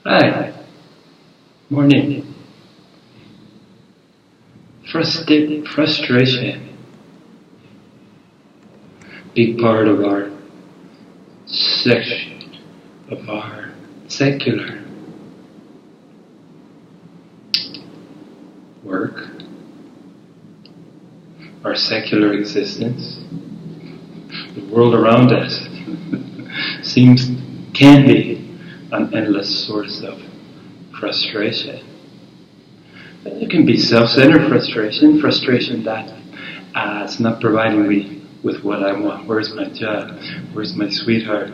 Hi. Morning. Frustration. Big part of our section, of our secular work, our secular existence. The world around us can be an endless source of frustration. It can be self-centered frustration that it's not providing me with what I want. Where's my job? Where's my sweetheart?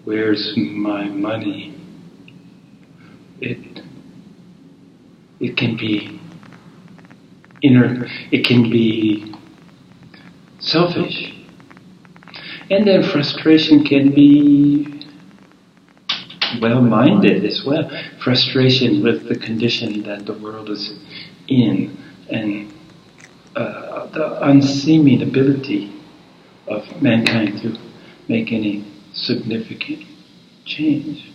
Where's my money? It can be it can be selfish. And then frustration can be well-minded as well. Frustration with the condition that the world is in and the unseeming ability of mankind to make any significant change.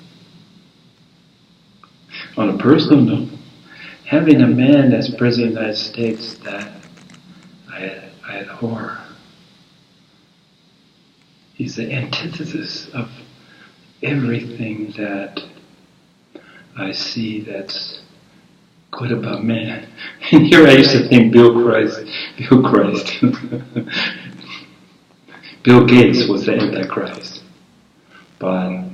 On a personal note, having a man as President of the United States that I abhor, he's the antithesis of everything that I see that's good about man. And here I used to think Bill Gates was the Antichrist. But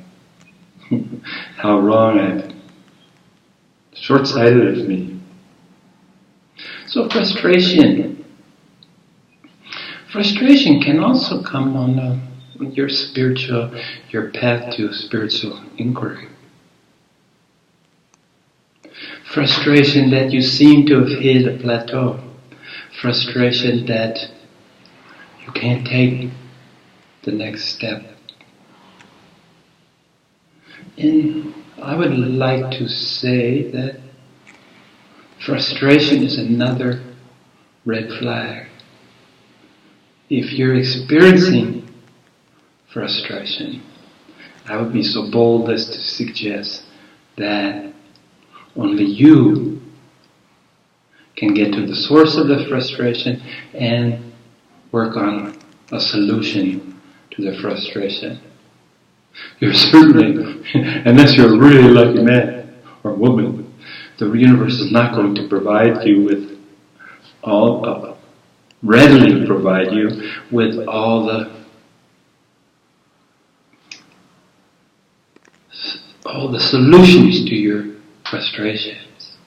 how wrong I'm short-sighted of me. So frustration can also come on your path to spiritual inquiry. Frustration that you seem to have hit a plateau. Frustration that you can't take the next step. And I would like to say that frustration is another red flag. If you're experiencing frustration, I would be so bold as to suggest that only you can get to the source of the frustration and work on a solution to the frustration. You're certainly, unless you're a really lucky man or woman, the universe is not going to readily provide you with all the solutions to your frustrations.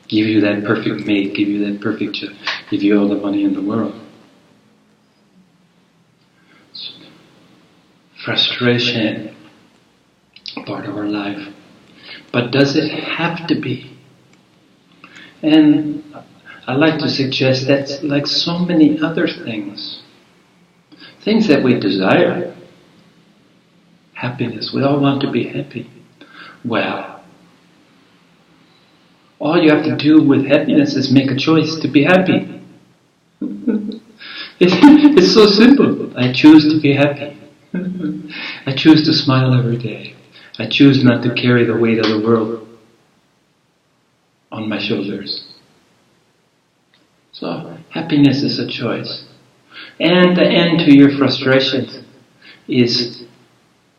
Give you that perfect mate, give you that perfect job, give you all the money in the world. Frustration, part of our life. But does it have to be? And I like to suggest that, like so many other things that we desire, happiness, we all want to be happy. Well, all you have to do with happiness is make a choice to be happy. It's so simple. I choose to be happy. I choose to smile every day. I choose not to carry the weight of the world on my shoulders. So, happiness is a choice. And the end to your frustrations is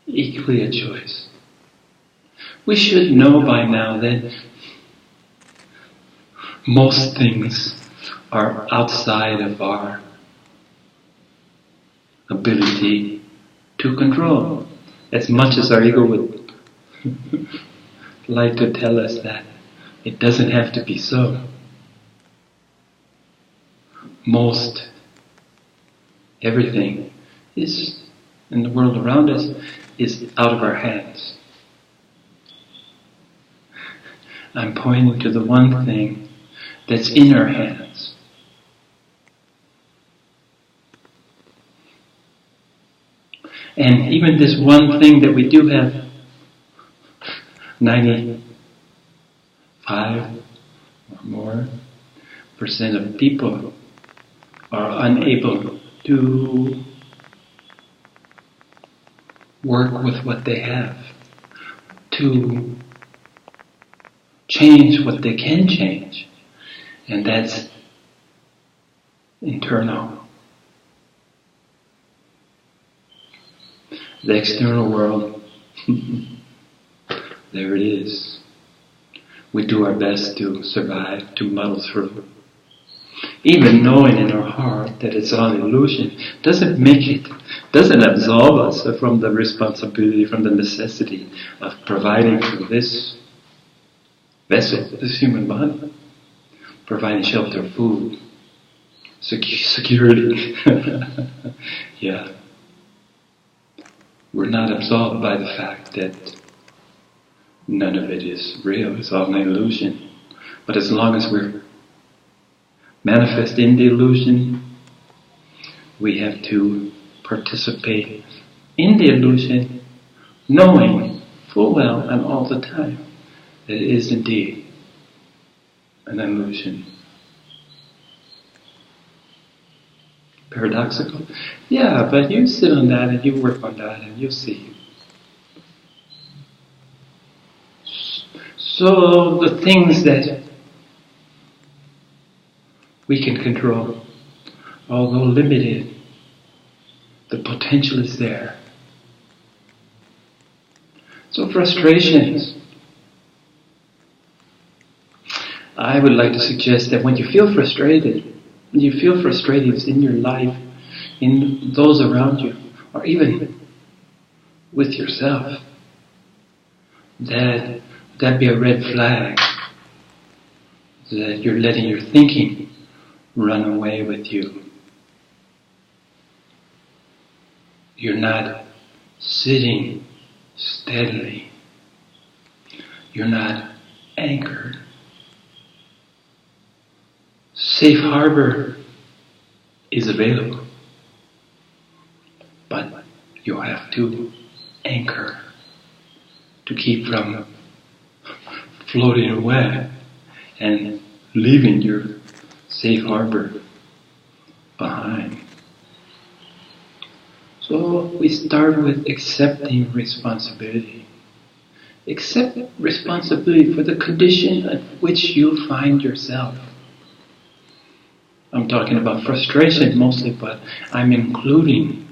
equally a choice. We should know by now that most things are outside of our ability to control. As much as our ego would like to tell us that it doesn't have to be so. Most everything is in the world around us is out of our hands. I'm pointing to the one thing that's in our hands. And even this one thing that we do have, 95 or more % of people are unable to work with what they have, to change what they can change, and that's internal. The external world, there it is. We do our best to survive, to muddle through. Even knowing in our heart that it's all illusion doesn't absolve us from the responsibility, from the necessity of providing for this vessel, this human body, providing shelter, food, security. Yeah. We're not absolved by the fact that none of it is real, it's all an illusion. But as long as we're manifest in the illusion, we have to participate in the illusion, knowing full well and all the time that it is indeed an illusion. Paradoxical? Yeah, but you sit on that and you work on that and you'll see. So the things that we can control, although limited, the potential is there. So frustrations. I would like to suggest that when you feel frustrated in your life, in those around you, or even with yourself, that be a red flag that you're letting your thinking run away with you. You're not sitting steadily. You're not anchored. Safe harbor is available, but you have to anchor to keep from floating away and leaving your safe harbor behind. So we start with accepting responsibility. Accept responsibility for the condition at which you find yourself. I'm talking about frustration mostly, but I'm including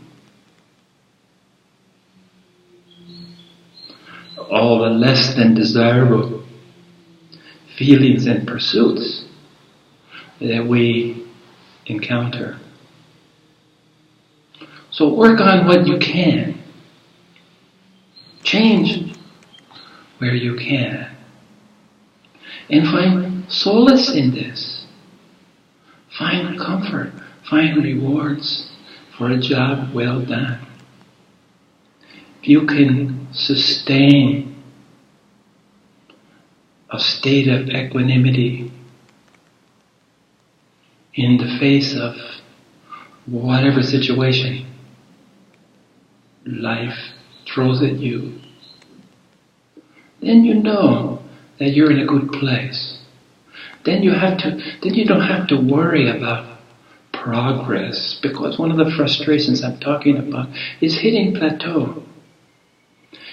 all the less than desirable feelings and pursuits that we encounter. So work on what you can. Change where you can. And find solace in this. Find comfort, find rewards for a job well done. If you can sustain a state of equanimity in the face of whatever situation life throws at you, then you know that you're in a good place. Then you don't have to worry about progress, because one of the frustrations I'm talking about is hitting plateau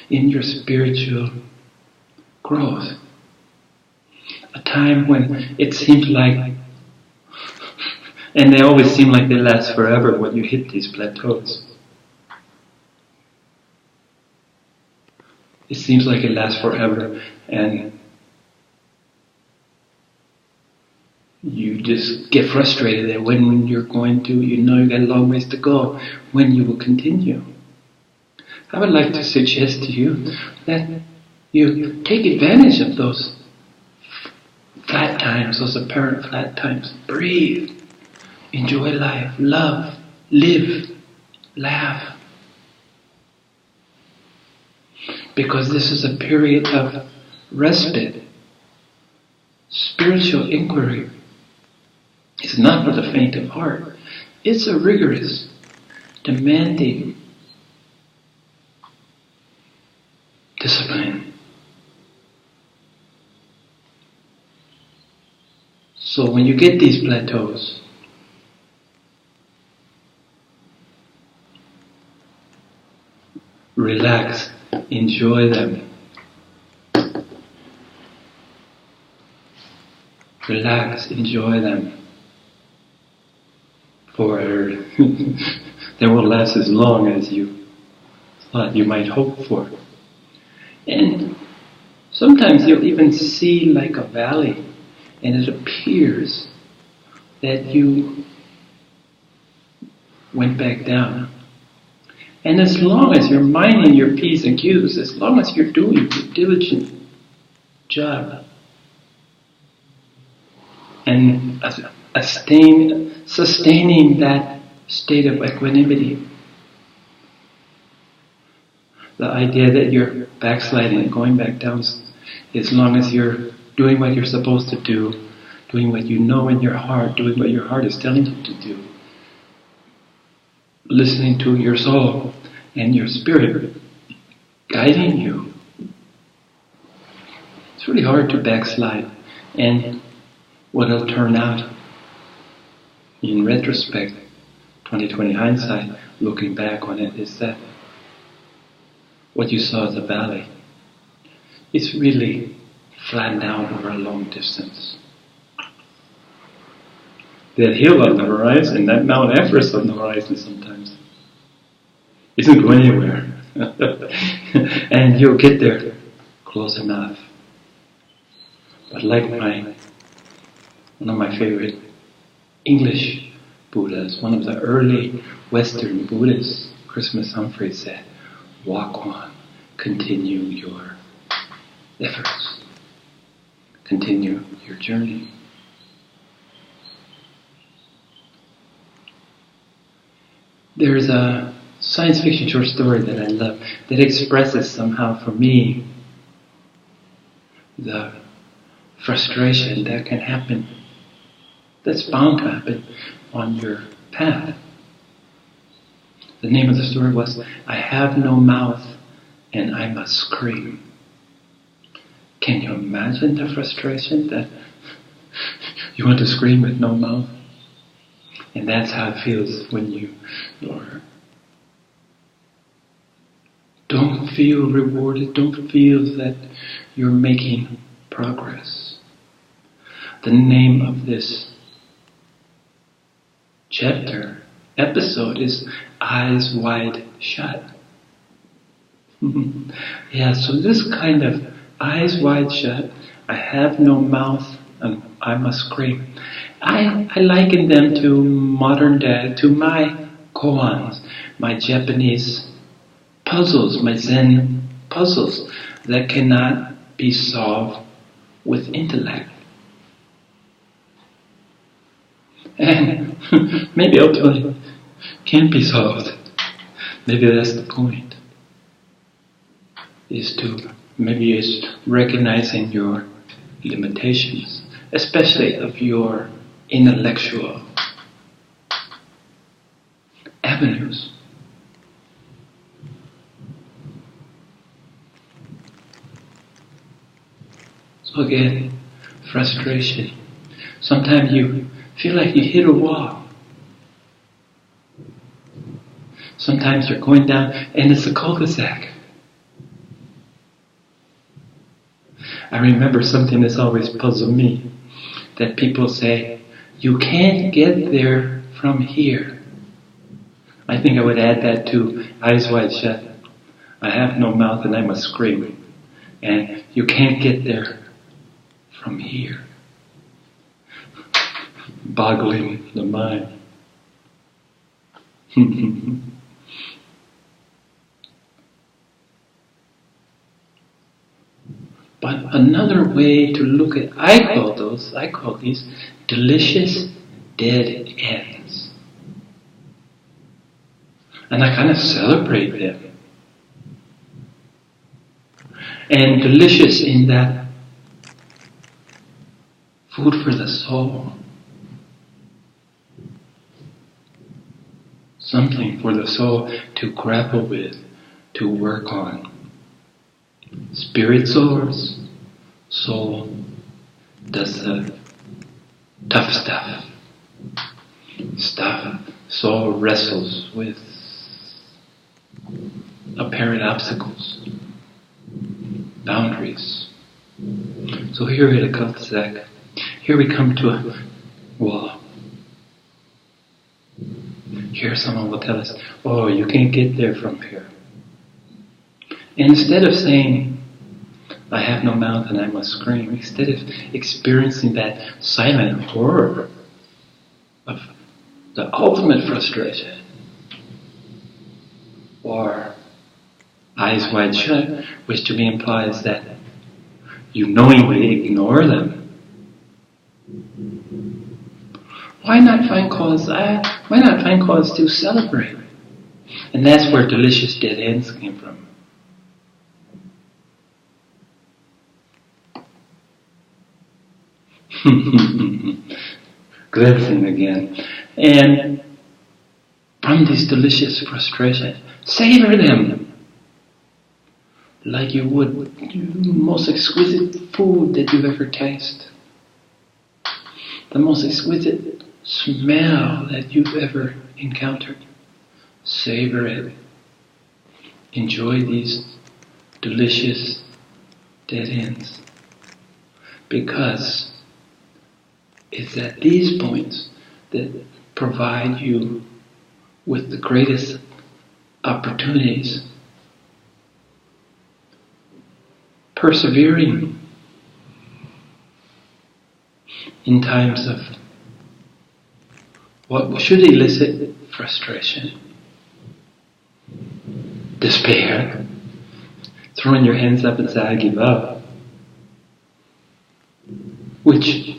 in your spiritual growth. A time when it seems like, and they always seem like they last forever when you hit these plateaus. It seems like it lasts forever, and you just get frustrated that when you're going to, you know you got a long ways to go, when you will continue. I would like to suggest to you that you take advantage of those flat times, those apparent flat times. Breathe, enjoy life, love, live, laugh. Because this is a period of respite. Spiritual inquiry is not for the faint of heart. It's a rigorous, demanding discipline. So when you get these plateaus, relax, enjoy them, relax, enjoy them. For they won't last as long as you thought you might hope for. And sometimes you'll even see like a valley, and it appears that you went back down. And as long as you're minding your P's and Q's, as long as you're doing your diligent job, and sustaining that state of equanimity, the idea that you're backsliding and going back down, as long as you're doing what you're supposed to do, doing what you know in your heart, doing what your heart is telling you to do, listening to your soul and your spirit guiding you. It's really hard to backslide. And what will turn out in retrospect, 2020 hindsight, looking back on it, is that what you saw as a valley is really flattened out over a long distance. That hill on the horizon, that Mount Everest on the horizon sometimes, isn't going anywhere. And you'll get there close enough. But like one of my favorite English Buddhas, one of the early Western Buddhists, Christmas Humphrey, said, walk on, continue your efforts, continue your journey. There's a science fiction short story that I love that expresses somehow for me the frustration that can happen, that's bound to happen on your path. The name of the story was, I have no mouth and I must scream. Can you imagine the frustration that you want to scream with no mouth? And that's how it feels when you don't feel rewarded, don't feel that you're making progress. The name of this episode is Eyes Wide Shut. Yeah, so this kind of eyes wide shut, I have no mouth and I must scream. I liken them to modern day, to my koans, my Japanese puzzles, my Zen puzzles that cannot be solved with intellect. And maybe ultimately can't be solved. Maybe that's the point. Maybe it's recognizing your limitations, especially of your intellectual avenues. So again, frustration. Sometimes you feel like you hit a wall. Sometimes you're going down and it's a cul-de-sac. I remember something that's always puzzled me, that people say, you can't get there from here. I think I would add that to eyes wide shut. I have no mouth and I must scream. And you can't get there from here. Boggling the mind. But another way to look at, I call these delicious dead ends. And I kind of celebrate them. And delicious in that food for the soul. Something for the soul to grapple with, to work on. Spirit soars, soul does the tough stuff. Soul wrestles with apparent obstacles, boundaries. So here at a cul-de-sac, here we come to a wall. Here someone will tell us, oh, you can't get there from here. And instead of saying, I have no mouth and I must scream, instead of experiencing that silent horror of the ultimate frustration, or eyes wide shut, which to me implies that you knowingly ignore them. Why not find cause to celebrate? And that's where delicious dead ends came from. Glimpsing again. And from these delicious frustrations, savor them like you would the most exquisite food that you've ever tasted. The most exquisite smell that you've ever encountered. Savor it. Enjoy these delicious dead ends. Because it's at these points that provide you with the greatest opportunities. Persevering in times of what should elicit frustration, despair, throwing your hands up and say, I give up, which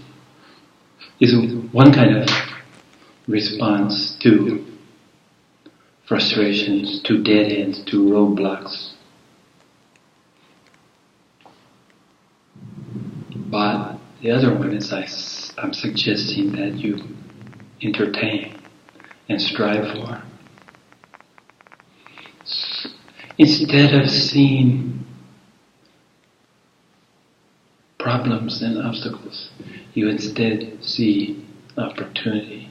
is one kind of response to frustrations, to dead ends, to roadblocks. But the other one is I'm suggesting that you entertain and strive for. Instead of seeing problems and obstacles, you instead see opportunity.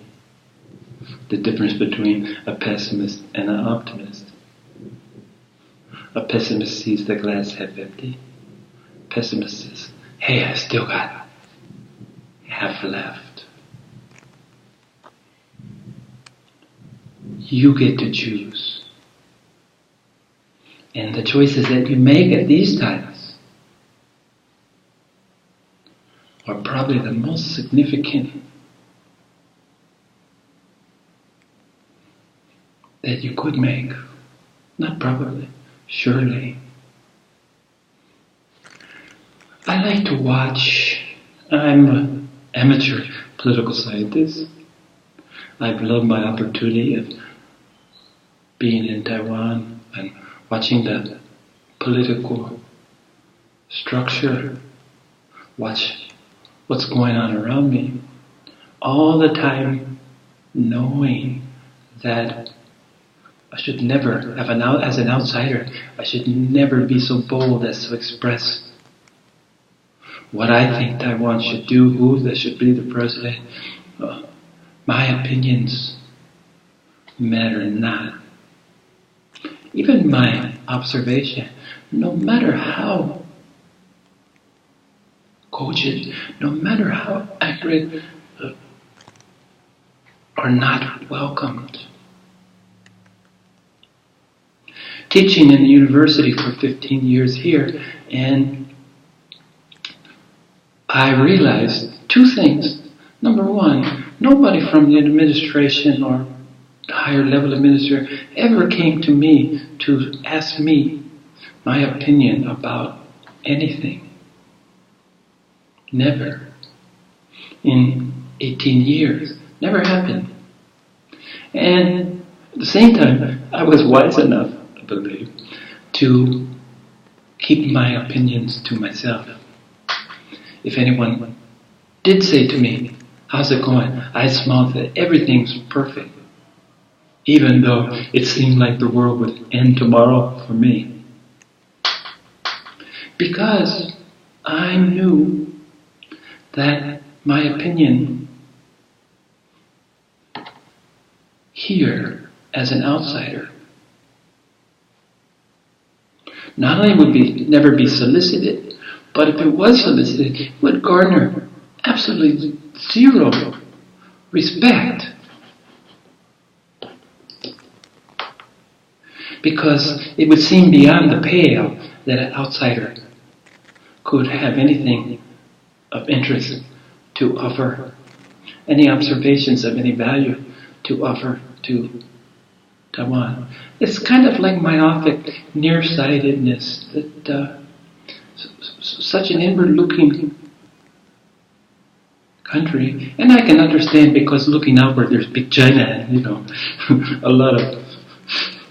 The difference between a pessimist and an optimist. A pessimist sees the glass half empty. A pessimist says, hey, I still got half left. You get to choose. And the choices that you make at these times are probably the most significant that you could make. Not probably, surely. I like to watch. I'm an amateur political scientist. I've loved my opportunity of being in Taiwan and watching the political structure, watch what's going on around me, all the time knowing that I should never, as an outsider, I should never be so bold as to express what I think Taiwan should do, who that should be the president. My opinions matter not. Even my observation, no matter how cogent, no matter how accurate, are not welcomed. Teaching in the university for 15 years here, and I realized two things. Number one, nobody from the administration or higher level administrator ever came to me to ask me my opinion about anything. Never. In 18 years. Never happened. And at the same time, I was wise enough, I believe, to keep my opinions to myself. If anyone did say to me, how's it going? I smiled that everything's perfect. Even though it seemed like the world would end tomorrow for me. Because I knew that my opinion here as an outsider not only would never be solicited, but if it was solicited, it would garner absolutely zero respect. Because it would seem beyond the pale that an outsider could have anything of interest to offer, any observations of any value to offer to Taiwan. It's kind of like myopic nearsightedness that such an inward-looking country, and I can understand because looking outward, there's big China, and a lot of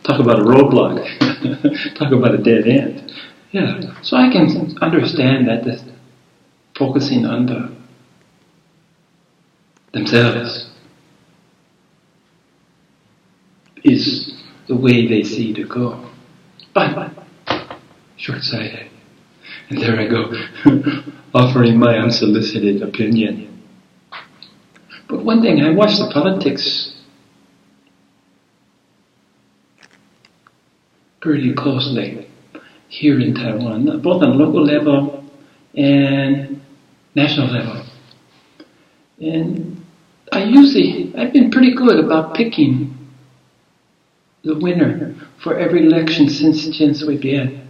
talk about a roadblock, talk about a dead end. Yeah, so I can understand that this focusing on themselves is the way they see to go. But short-sighted. And there I go, offering my unsolicited opinion. But one thing, I watch the politics pretty closely here in Taiwan, both on local level and national level. And I've been pretty good about picking the winner for every election since we began.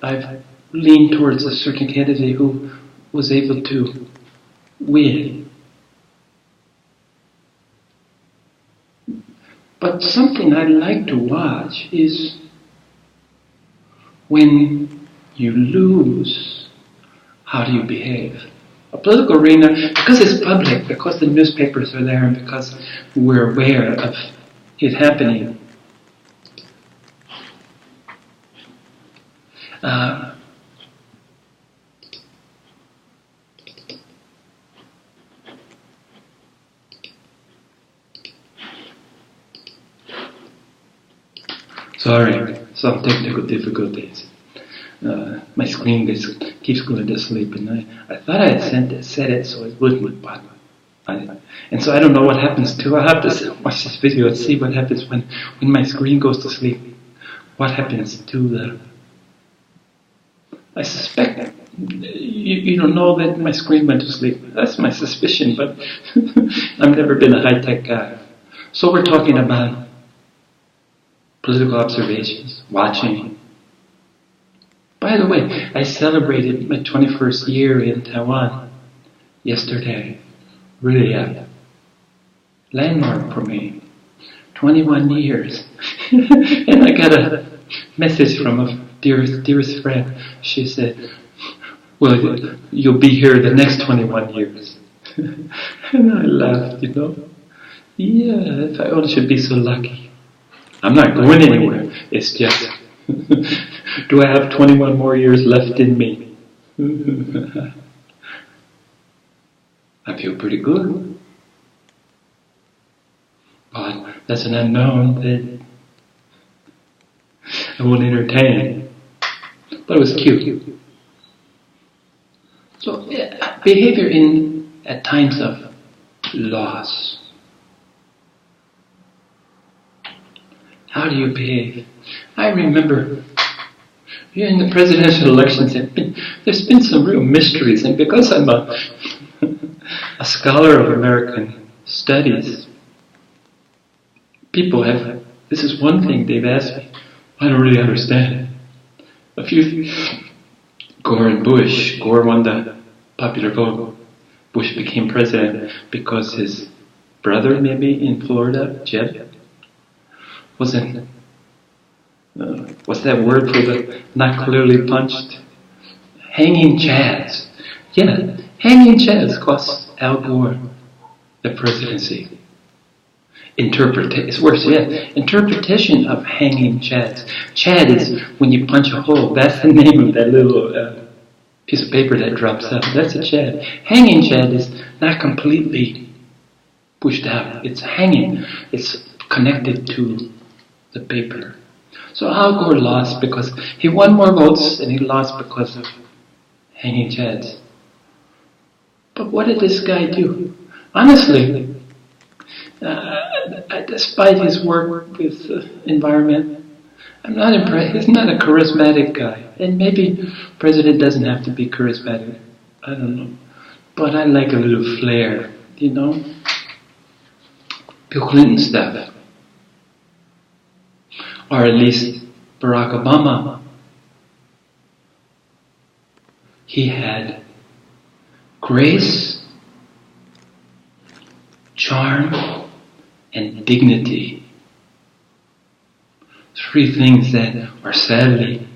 I've leaned towards a certain candidate who was able to win. But something I like to watch is when you lose, how do you behave? A political arena, because it's public, because the newspapers are there, and because we're aware of it happening. Sorry, some technical difficulties. My screen keeps going to sleep, and I thought I had set it so it wouldn't, but and so I don't know what happens to. I have to watch this video and see what happens when my screen goes to sleep. What happens to the? I suspect you don't know that my screen went to sleep. That's my suspicion, but I've never been a high-tech guy. So we're talking about political observations, watching. By the way, I celebrated my 21st year in Taiwan yesterday. Really a landmark for me. 21 years. And I got a message from a dearest friend. She said, well, you'll be here the next 21 years. And I laughed, Yeah, if I only should be so lucky. I'm not going anywhere. It's just, do I have 21 more years left in me? I feel pretty good. But that's an unknown that I won't entertain. But it was cute. So, behavior at times of loss. How do you behave? I remember in the presidential elections, there's been some real mysteries, and because I'm a scholar of American studies, people this is one thing they've asked me, I don't really understand it. Gore and Bush, Gore won the popular vote. Bush became president because his brother, maybe in Florida, Jeb, wasn't, what's that word for the not clearly punched? Hanging chads. Yeah, hanging chads cost Al Gore the presidency. It's worse yet. Interpretation of hanging chads. Chad is when you punch a hole. That's the name of that little piece of paper that drops out. That's a chad. Hanging chad is not completely pushed out. It's hanging. It's connected to the paper. So Al Gore lost because he won more votes and he lost because of hanging chads. But what did this guy do? Honestly, despite his work with the environment, I'm not impressed. He's not a charismatic guy. And maybe president doesn't have to be charismatic. I don't know. But I like a little flair, you know? Bill Clinton stuff. Or at least Barack Obama. He had grace, charm, and dignity. 3 things that are sadly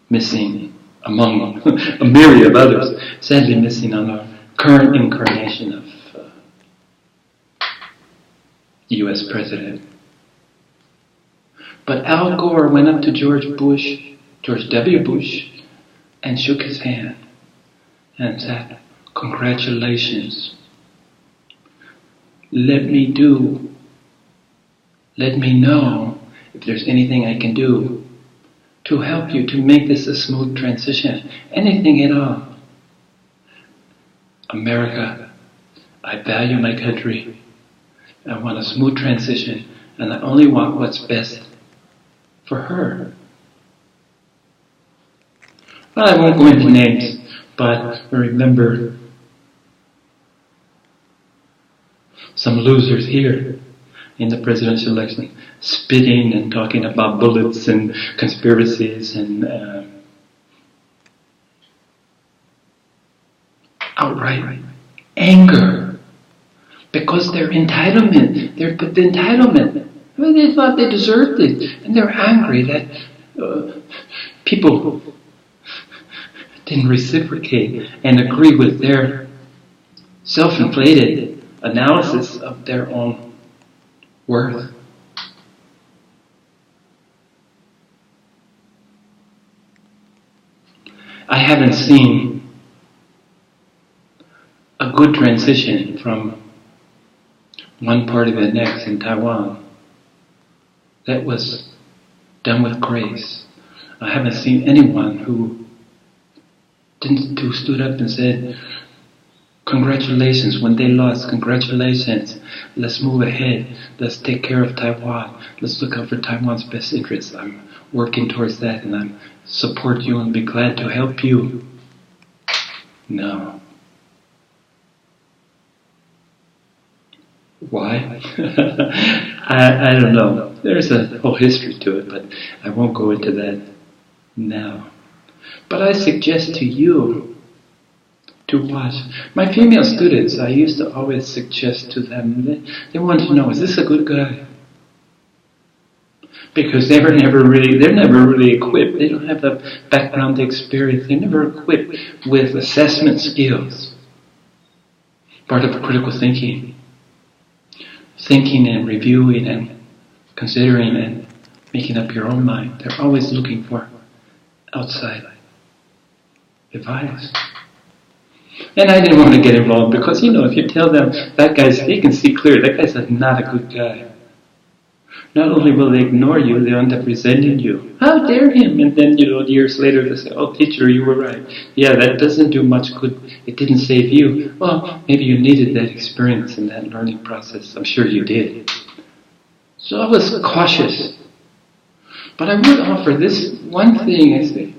missing among a myriad of others, sadly missing on our current incarnation of U.S. President. But Al Gore went up to George W. Bush, and shook his hand and said, "Congratulations. Let me know if there's anything I can do to help you to make this a smooth transition. Anything at all. America, I value my country. I want a smooth transition, and I only want what's best for her." Well, I won't go into names, but remember some losers here in the presidential election spitting and talking about bullets and conspiracies and outright anger because their entitlement, the entitlement. I mean, they thought they deserved it, and they're angry that people didn't reciprocate and agree with their self-inflated analysis of their own worth. I haven't seen a good transition from one party to the next in Taiwan that was done with grace. I haven't seen anyone who stood up and said, "Congratulations, when they lost, congratulations. Let's move ahead. Let's take care of Taiwan. Let's look out for Taiwan's best interests. I'm working towards that and I support you and be glad to help you." No. Why? I don't know. There's a whole history to it, but I won't go into that now. But I suggest to you to watch. My female students, I used to always suggest to them, they want to know, is this a good guy? Because they're never really equipped. They don't have the background, the experience. They're never equipped with assessment skills. Part of critical thinking. Thinking and reviewing and considering and making up your own mind. They're always looking for outside advice. And I didn't want to get involved because, if you tell them that guy's, they can see clear, that guy's not a good guy. Not only will they ignore you, they'll end up resenting you. How dare him? And then, years later they say, "Oh, teacher, you were right. Yeah, that doesn't do much good. It didn't save you." Well, maybe you needed that experience and that learning process. I'm sure you did. So I was cautious. But I would offer this one thing, I say,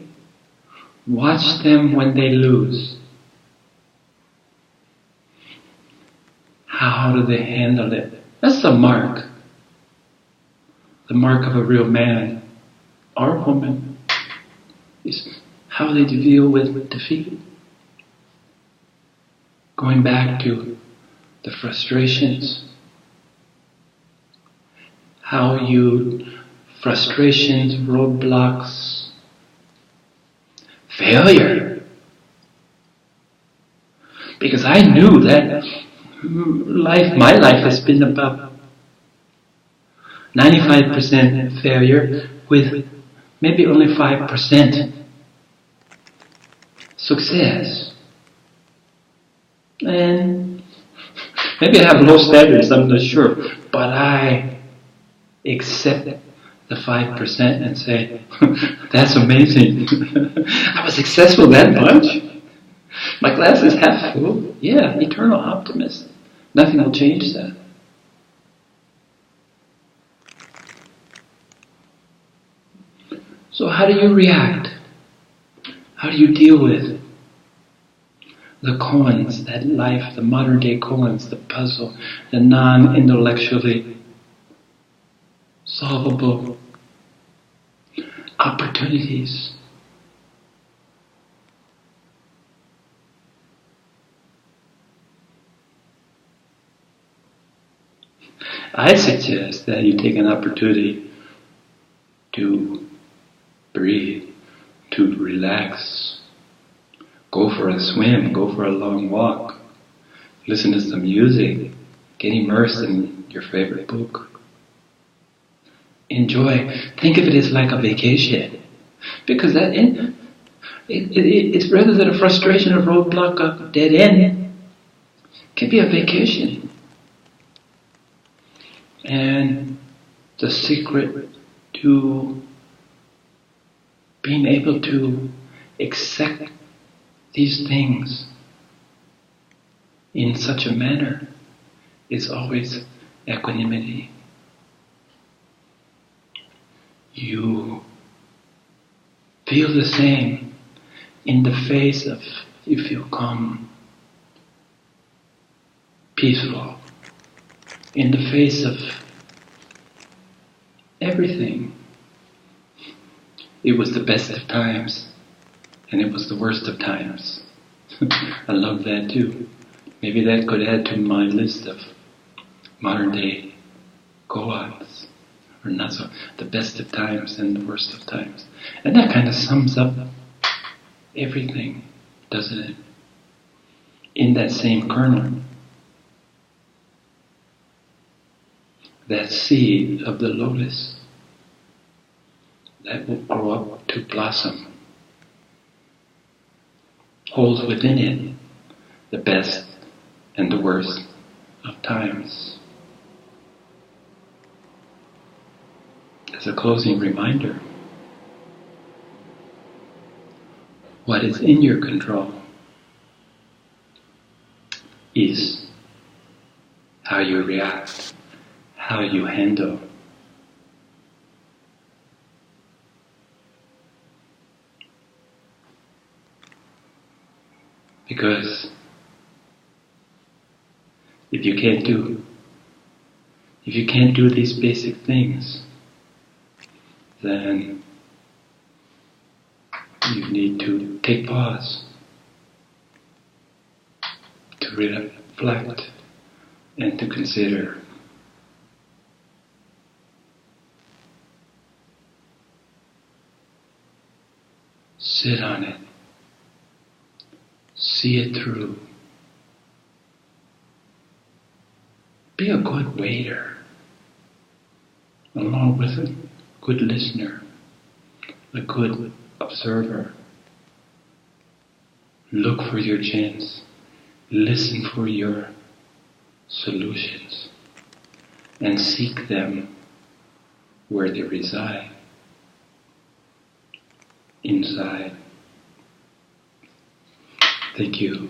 watch them when they lose. How do they handle it? That's the mark. The mark of a real man or woman is how they deal with defeat. Going back to the frustrations. Frustrations, roadblocks, failure. Because I knew that my life has been about 95% failure with maybe only 5% success. And maybe I have low standards, I'm not sure, but I accept the 5% and say, "That's amazing. I was successful that much. My glass is half full." Yeah, eternal optimist. Nothing will change that. So how do you react? How do you deal with the koans, that life, the modern day koans, the puzzle, the non-intellectually solvable opportunities. I suggest that you take an opportunity to breathe, to relax, go for a swim, go for a long walk, listen to some music, get immersed in your favorite book. Enjoy. Think of it as like a vacation. Because it's rather than a frustration, a roadblock, a dead end. It can be a vacation. And the secret to being able to accept these things in such a manner is always equanimity. You feel the same in the face of, you feel calm, peaceful, in the face of everything. It was the best of times, and it was the worst of times. I love that too. Maybe that could add to my list of modern day koans, or not so, the best of times and the worst of times. And that kind of sums up everything, doesn't it? In that same kernel. That seed of the lotus that will grow up to blossom holds within it the best and the worst of times. As a closing reminder, what is in your control is how you react, how you handle. Because if you can't do these basic things, then you need to take pause, to reflect, and to consider. Sit on it. See it through. Be a good waiter, along with a good listener, a good observer. Look for your gems. Listen for your solutions. And seek them where they reside. Inside. Thank you.